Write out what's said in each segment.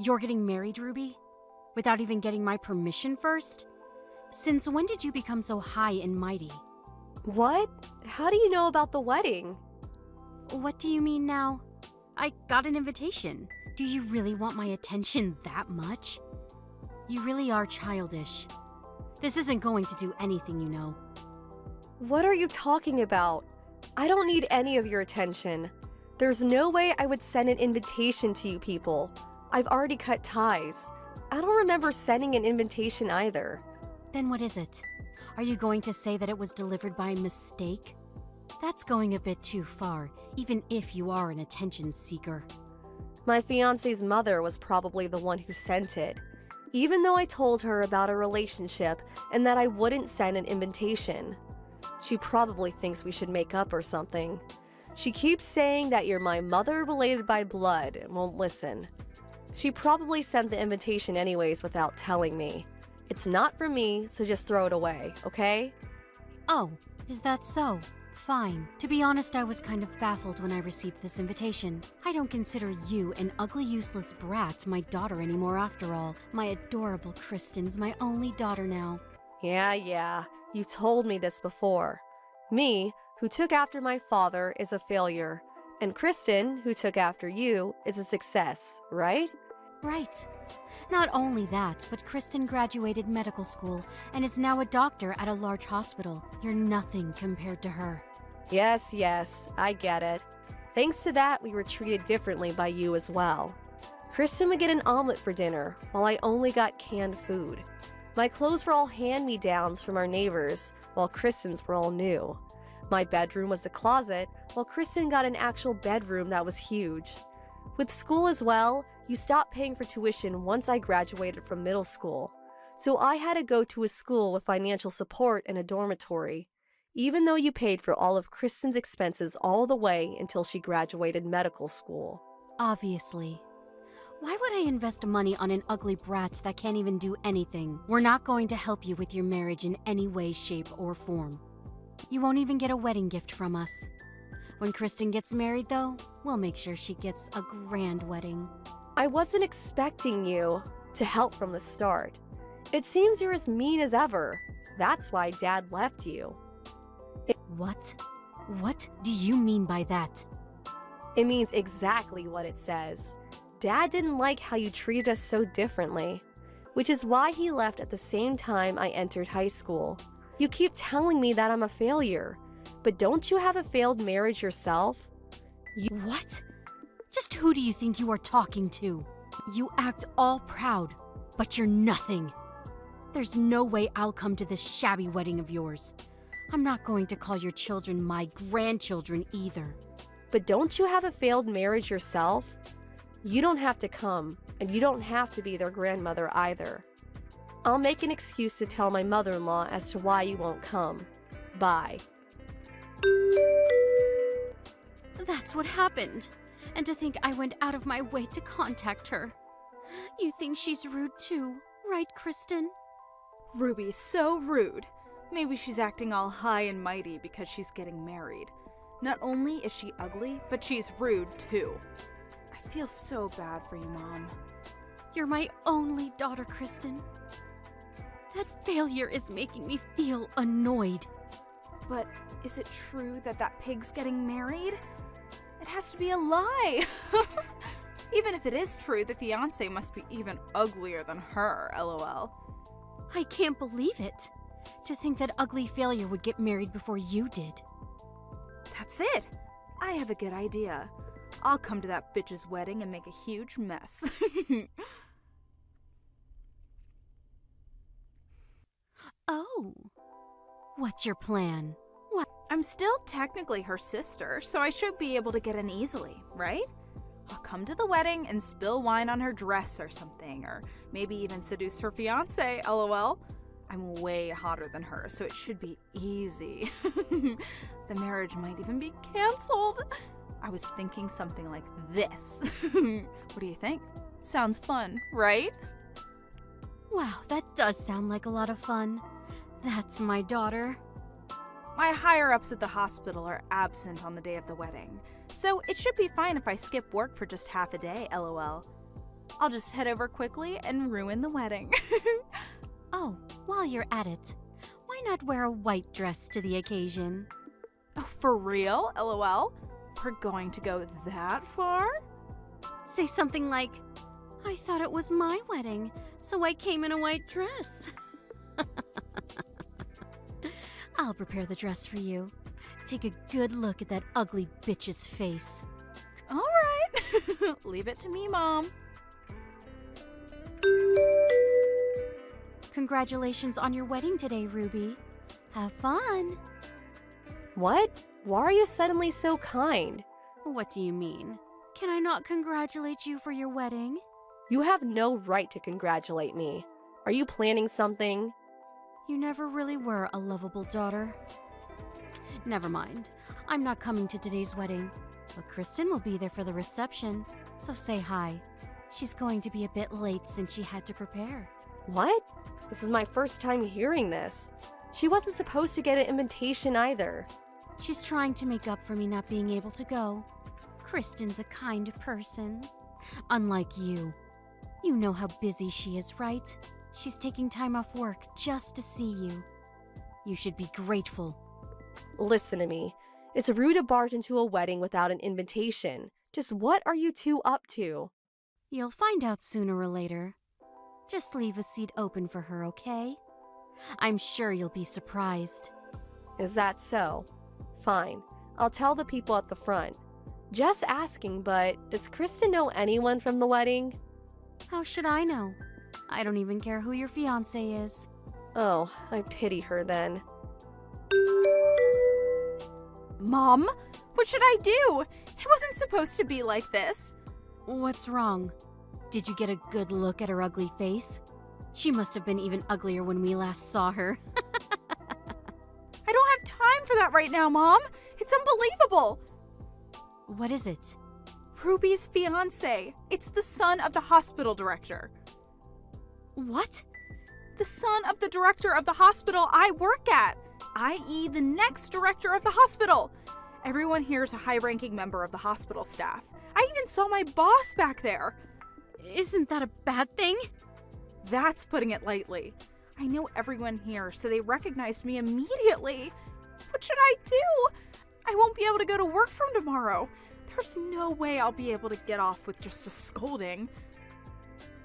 You're getting married, Ruby? Without even getting my permission first? Since when did you become so high and mighty? What? How do you know about the wedding? What do you mean now? I got an invitation. Do you really want my attention that much? You really are childish. This isn't going to do anything, you know. What are you talking about? I don't need any of your attention. There's no way I would send an invitation to you people. I've already cut ties. I don't remember sending an invitation either. Then what is it? Are you going to say that it was delivered by mistake? That's going a bit too far, even if you are an attention seeker. My fiance's mother was probably the one who sent it, even though I told her about a relationship and that I wouldn't send an invitation. She probably thinks we should make up or something. She keeps saying that you're my mother related by blood and won't listen. She probably sent the invitation anyways without telling me. It's not for me, so just throw it away, okay? Oh, is that so? Fine. To be honest, I was kind of baffled when I received this invitation. I don't consider you an ugly, useless brat my daughter anymore after all. My adorable Kristen's my only daughter now. Yeah, you told me this before. Me, who took after my father, is a failure. And Kristen, who took after you, is a success, right? Right. Not only that, but Kristen graduated medical school and is now a doctor at a large hospital. You're nothing compared to her. Yes, I get it. Thanks to that, we were treated differently by you as well. Kristen would get an omelet for dinner, while I only got canned food. My clothes were all hand-me-downs from our neighbors, while Kristen's were all new. My bedroom was the closet, while Kristen got an actual bedroom that was huge. With school as well, you stopped paying for tuition once I graduated from middle school. So I had to go to a school with financial support and a dormitory, even though you paid for all of Kristen's expenses all the way until she graduated medical school. Obviously. Why would I invest money on an ugly brat that can't even do anything? We're not going to help you with your marriage in any way, shape, or form. You won't even get a wedding gift from us. When Kristen gets married, though, we'll make sure she gets a grand wedding. I wasn't expecting you to help from the start. It seems you're as mean as ever. That's why Dad left you. What? What do you mean by that? It means exactly what it says. Dad didn't like how you treated us so differently, which is why he left at the same time I entered high school. You keep telling me that I'm a failure, but don't you have a failed marriage yourself? What? Just who do you think you are talking to? You act all proud, but you're nothing. There's no way I'll come to this shabby wedding of yours. I'm not going to call your children my grandchildren either. But don't you have a failed marriage yourself? You don't have to come, and you don't have to be their grandmother either. I'll make an excuse to tell my mother-in-law as to why you won't come. Bye. That's what happened. And to think I went out of my way to contact her. You think she's rude too, right, Kristen? Ruby's so rude. Maybe she's acting all high and mighty because she's getting married. Not only is she ugly, but she's rude too. I feel so bad for you, Mom. You're my only daughter, Kristen. That failure is making me feel annoyed. But is it true that that pig's getting married? It has to be a lie. Even if it is true, the fiancé must be even uglier than her, lol. I can't believe it. To think that ugly failure would get married before you did. That's it. I have a good idea. I'll come to that bitch's wedding and make a huge mess. Oh. What's your plan? What? I'm still technically her sister, so I should be able to get in easily, right? I'll come to the wedding and spill wine on her dress or something, or maybe even seduce her fiancé, lol. I'm way hotter than her, so it should be easy. The marriage might even be canceled. I was thinking something like this. What do you think? Sounds fun, right? Wow, that does sound like a lot of fun. That's my daughter. My higher-ups at the hospital are absent on the day of the wedding, so it should be fine if I skip work for just half a day, lol. I'll just head over quickly and ruin the wedding. Oh, while you're at it, why not wear a white dress to the occasion? Oh, for real? LOL? We're going to go that far? Say something like, I thought it was my wedding, so I came in a white dress. I'll prepare the dress for you. Take a good look at that ugly bitch's face. All right. Leave it to me, Mom. Congratulations on your wedding today, Ruby. Have fun. What? Why are you suddenly so kind? What do you mean? Can I not congratulate you for your wedding? You have no right to congratulate me. Are you planning something? You never really were a lovable daughter. Never mind. I'm not coming to today's wedding, but Kristen will be there for the reception, so say hi. She's going to be a bit late since she had to prepare. What? This is my first time hearing this. She wasn't supposed to get an invitation either. She's trying to make up for me not being able to go. Kristen's a kind person. Unlike you. You know how busy she is, right? She's taking time off work just to see you. You should be grateful. Listen to me. It's rude to barge into a wedding without an invitation. Just what are you two up to? You'll find out sooner or later. Just leave a seat open for her, okay? I'm sure you'll be surprised. Is that so? Fine. I'll tell the people at the front. Just asking, but does Kristen know anyone from the wedding? How should I know? I don't even care who your fiancé is. Oh, I pity her then. Mom, what should I do? It wasn't supposed to be like this. What's wrong? Did you get a good look at her ugly face? She must have been even uglier when we last saw her. I don't have time for that right now, Mom. It's unbelievable. What is it? Ruby's fiancé. It's the son of the hospital director. What? The son of the director of the hospital I work at, i.e. the next director of the hospital. Everyone here is a high-ranking member of the hospital staff. I even saw my boss back there. Isn't that a bad thing? That's putting it lightly. I know everyone here, so they recognized me immediately. What should I do? I won't be able to go to work from tomorrow. There's no way I'll be able to get off with just a scolding.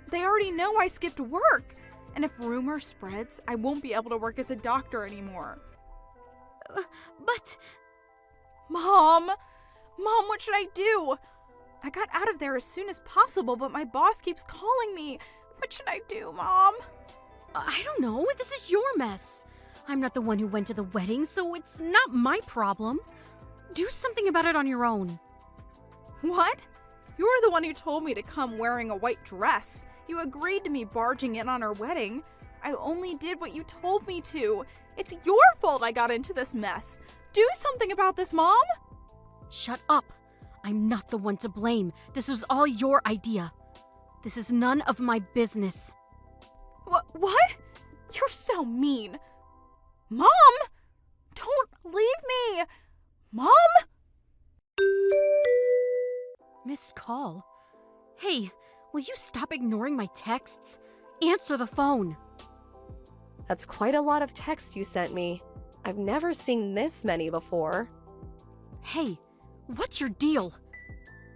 They already know I skipped work. And if rumor spreads, I won't be able to work as a doctor anymore. But... Mom, what should I do? I got out of there as soon as possible, but my boss keeps calling me. What should I do, Mom? I don't know. This is your mess. I'm not the one who went to the wedding, so it's not my problem. Do something about it on your own. What? You're the one who told me to come wearing a white dress. You agreed to me barging in on our wedding. I only did what you told me to. It's your fault I got into this mess. Do something about this, Mom. Shut up. I'm not the one to blame. This was all your idea. This is none of my business. What? You're so mean. Mom! Don't leave me! Mom! Missed call. Hey, will you stop ignoring my texts? Answer the phone. That's quite a lot of text you sent me. I've never seen this many before. Hey, what's your deal?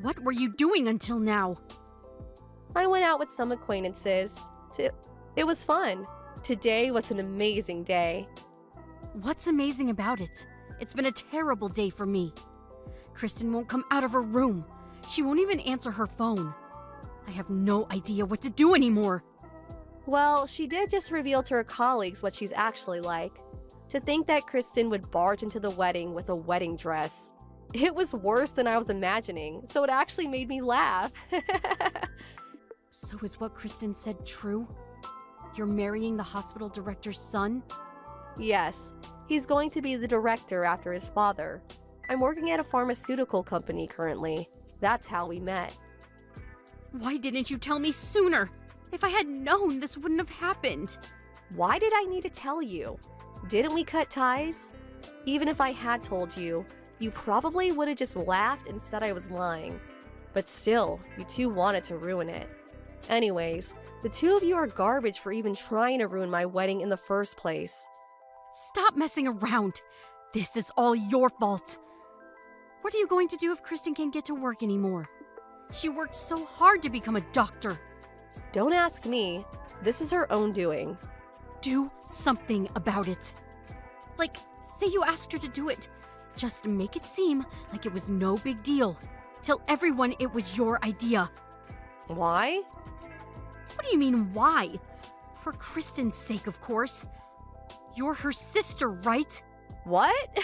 What were you doing until now? I went out with some acquaintances. It was fun. Today was an amazing day. What's amazing about it? It's been a terrible day for me. Kristen won't come out of her room. She won't even answer her phone. I have no idea what to do anymore. Well, she did just reveal to her colleagues what she's actually like. To think that Kristen would barge into the wedding with a wedding dress. It was worse than I was imagining, so it actually made me laugh. So is what Kristen said true? You're marrying the hospital director's son? Yes, he's going to be the director after his father. I'm working at a pharmaceutical company currently. That's how we met. Why didn't you tell me sooner? If I had known, this wouldn't have happened. Why did I need to tell you? Didn't we cut ties? Even if I had told you, you probably would have just laughed and said I was lying. But still, you two wanted to ruin it. Anyways, the two of you are garbage for even trying to ruin my wedding in the first place. Stop messing around. This is all your fault. What are you going to do if Kristen can't get to work anymore? She worked so hard to become a doctor. Don't ask me. This is her own doing. Do something about it. Like, say you asked her to do it. Just make it seem like it was no big deal. Tell everyone it was your idea. Why? What do you mean, why? For Kristen's sake, of course. You're her sister, right? What?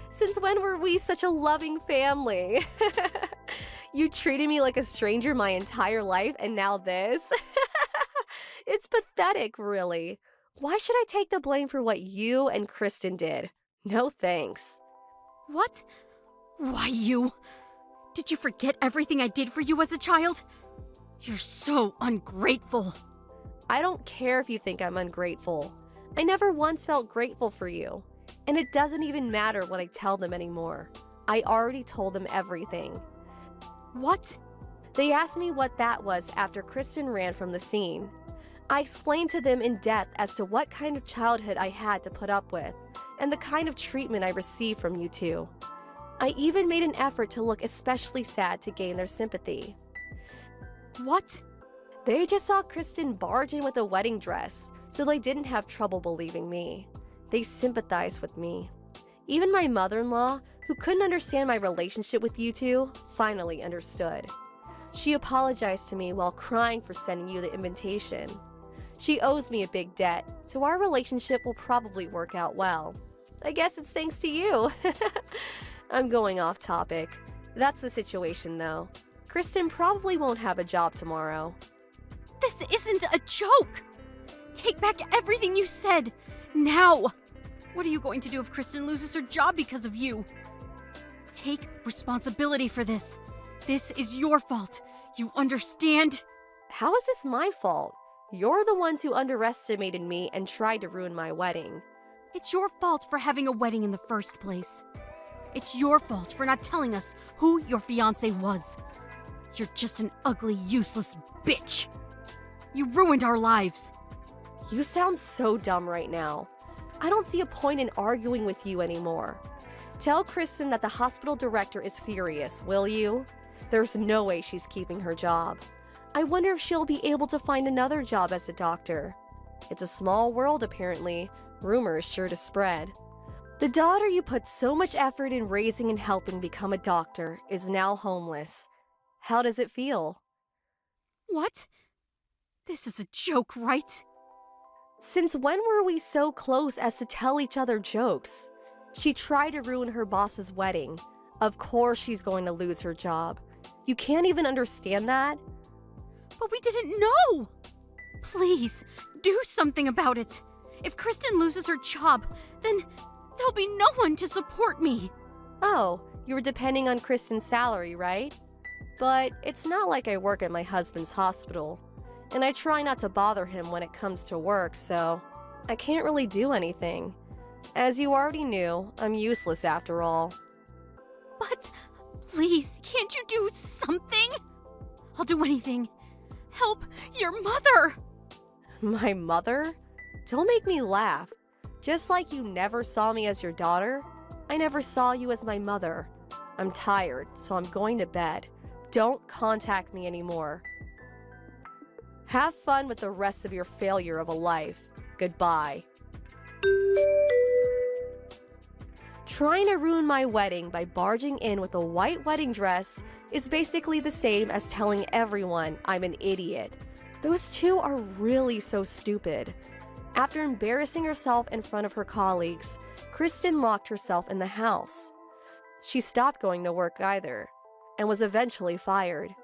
Since when were we such a loving family? You treated me like a stranger my entire life, and now this? It's pathetic, really. Why should I take the blame for what you and Kristen did? No thanks. What? Why you? Did you forget everything I did for you as a child? You're so ungrateful. I don't care if you think I'm ungrateful. I never once felt grateful for you. And it doesn't even matter what I tell them anymore. I already told them everything. What? They asked me what that was after Kristen ran from the scene. I explained to them in depth as to what kind of childhood I had to put up with, and the kind of treatment I received from you two. I even made an effort to look especially sad to gain their sympathy. What? They just saw Kristen barge in with a wedding dress, so they didn't have trouble believing me. They sympathized with me. Even my mother-in-law, who couldn't understand my relationship with you two, finally understood. She apologized to me while crying for sending you the invitation. She owes me a big debt, so our relationship will probably work out well. I guess it's thanks to you. I'm going off topic. That's the situation, though. Kristen probably won't have a job tomorrow. This isn't a joke! Take back everything you said, now! What are you going to do if Kristen loses her job because of you? Take responsibility for this. This is your fault. You understand? How is this my fault? You're the ones who underestimated me and tried to ruin my wedding. It's your fault for having a wedding in the first place. It's your fault for not telling us who your fiancé was. You're just an ugly, useless bitch. You ruined our lives. You sound so dumb right now. I don't see a point in arguing with you anymore. Tell Kristen that the hospital director is furious, will you? There's no way she's keeping her job. I wonder if she'll be able to find another job as a doctor. It's a small world, apparently. Rumors sure to spread. The daughter you put so much effort in raising and helping become a doctor is now homeless. How does it feel? What? This is a joke, right? Since when were we so close as to tell each other jokes? She tried to ruin her boss's wedding. Of course she's going to lose her job. You can't even understand that? But we didn't know! Please, do something about it. If Kristen loses her job, then there'll be no one to support me. Oh, you were depending on Kristen's salary, right? But it's not like I work at my husband's hospital. And I try not to bother him when it comes to work, so I can't really do anything. As you already knew, I'm useless after all. But please, can't you do something? I'll do anything. Help your mother! My mother? Don't make me laugh. Just like you never saw me as your daughter, I never saw you as my mother. I'm tired, so I'm going to bed. Don't contact me anymore. Have fun with the rest of your failure of a life. Goodbye. Trying to ruin my wedding by barging in with a white wedding dress is basically the same as telling everyone I'm an idiot. Those two are really so stupid. After embarrassing herself in front of her colleagues, Kristen locked herself in the house. She stopped going to work either, and was eventually fired.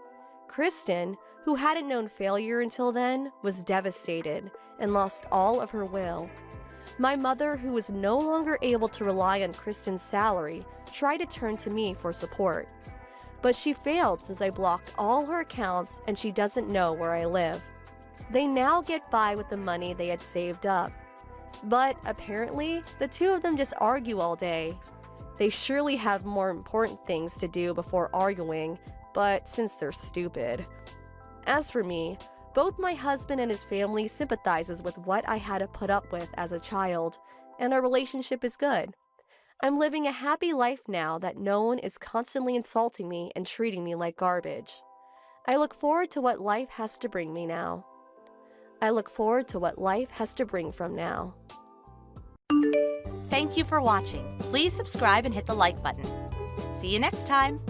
Kristen, who hadn't known failure until then, was devastated and lost all of her will. My mother, who was no longer able to rely on Kristen's salary, tried to turn to me for support. But she failed since I blocked all her accounts and she doesn't know where I live. They now get by with the money they had saved up. But apparently, the two of them just argue all day. They surely have more important things to do before arguing, but since they're stupid. As for me, both my husband and his family sympathizes with what I had to put up with as a child, and our relationship is good. I'm living a happy life now that no one is constantly insulting me and treating me like garbage. I look forward to what life has to bring me now. I look forward to what life has to bring from now. Thank you for watching. Please subscribe and hit the like button. See you next time.